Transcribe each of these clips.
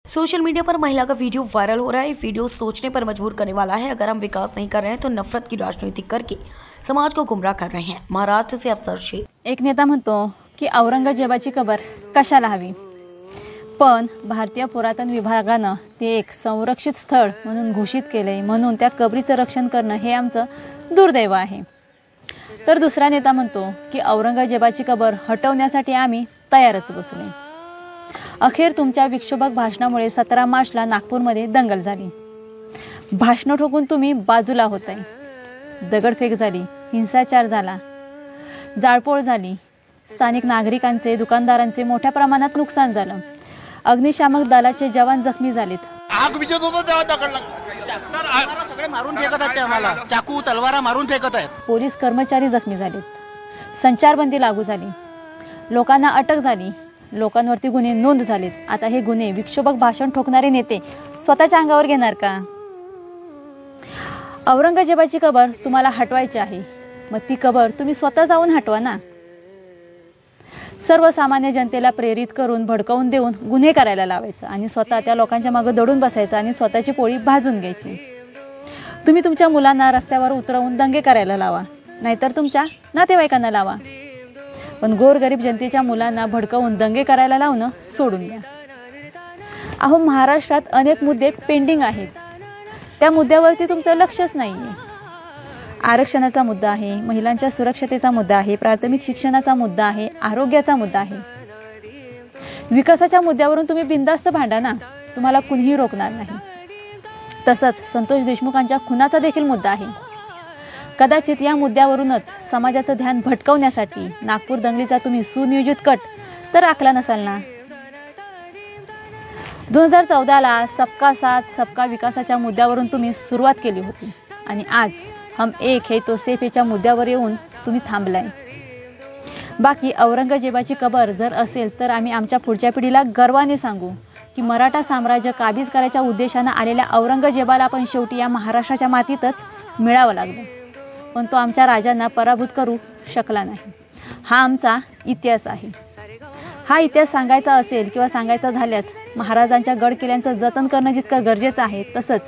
Social media पर महिला का video viral हो रहा है। ये वीडियो सोचने पर मजबूर करने वाला है। अगर हम विकास नहीं कर रहे हैं तो नफरत की राजनीति करके समाज को गुमराह कर रहे हैं। महाराष्ट्र से अफसर शेख। एक नेता म्हणतो की औरंगजेबाची कबर कशाला हवी, पण भारतीय पुरातन विभागानं ते एक संरक्षित स्थळ म्हणून घोषित केले, म्हणून त्या कबरीचं रक्षण करणं हे आमचं दुर्दैव आहे। तर दुसरा नेता म्हणतो की औरंगजेबाची कबर हटवण्यासाठी आम्ही तयारच बसलोय। अखेर तुमच्या विक्षोभक भाषणामुळे 17 मार्चला नागपूरमध्ये दंगल झाली। भाषण ठोकून तुम्ही बाजूला होताय, दगडफेक झाली, हिंसाचार झाला, जाळपोळ झाली, स्थानिक नागरिकांचे दुकानदारांचे मोठ्या प्रमाणात नुकसान झालं, अग्निशामक दलाचे जवान जखमी झालेत। आग विजत होता तेव्हा दगड लागला, सगळे मारून फेकत आहेत, आम्हाला चाकू तलवारा मारून फेकत आहेत। पोलीस कर्मचारी जखमी झालेत, संचारबंदी लागू झाली, लोकांना अटक झाली, लोकांवरती गुन्हे नोंद झालेत। आता हे गुन्हे विक्षोभक भाषण ठोकणारे नेते स्वतःच्या अंगावर घेणार का? औरंगजेबाची कबर तुम्हाला हटवायची आहे, मग ती कबर तुम्ही स्वतः जाऊन हटवा ना। सर्वसामान्य जनतेला प्रेरित करून भडकवून देऊन गुन्हे करायला लावायचं आणि स्वतः त्या लोकांच्या मागे दडून बसायचं आणि स्वतःची पोळी भाजून घ्यायची। तुम्ही तुमच्या मुलांना रस्त्यावर उतरवून दंगे करायला लावा, नाहीतर तुमच्या नातेवाईकांना लावा, पण गोरगरीब जनतेच्या मुलांना भडकवून दंगे करायला लावणं सोडून द्या। अहो, महाराष्ट्रात अनेक मुद्दे पेंडिंग आहेत, त्या मुद्द्यावरती तुमचं लक्षच नाहीये। आरक्षणाचा मुद्दा आहे, महिलांच्या सुरक्षतेचा मुद्दा आहे, प्राथमिक शिक्षणाचा मुद्दा आहे, आरोग्याचा मुद्दा आहे। विकासाच्या मुद्द्यावरून तुम्ही बिनधास्त भांडा ना, तुम्हाला कुणीही रोखणार नाही। तसंच संतोष देशमुखांच्या खुनाचा देखील मुद्दा आहे। कदाचित या मुद्द्यावरूनच समाजाचं ध्यान भटकवण्यासाठी नागपूर दंगलीचा तुम्ही सुनियोजित कट तर आखला नसाल ना। 2014ला सबका साथ सबका विकासाच्या मुद्द्यावरून तुम्ही सुरुवात केली होती आणि आज हम एक है तो सेफ याच्या मुद्द्यावर येऊन तुम्ही थांबलाय। बाकी औरंगजेबाची कबर जर असेल तर आम्ही आमच्या पुढच्या पिढीला गर्वाने सांगू की मराठा साम्राज्य काबीज करायच्या उद्देशाने आलेल्या औरंगजेबाला पण शेवटी या महाराष्ट्राच्या मातीतच मिळावं लागलं, पण तो आमच्या राजांना पराभूत करू शकला नाही। हा आमचा इतिहास आहे। हा इतिहास सांगायचा असेल किंवा सांगायचा झाल्यास महाराजांच्या गड किल्ल्यांचं जतन करणं जितकं गरजेचं आहे, तसंच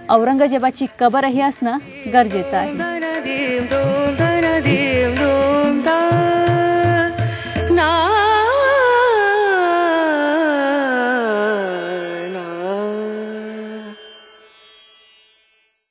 औरंगजेबाची कबरही असणं गरजेचं आहे।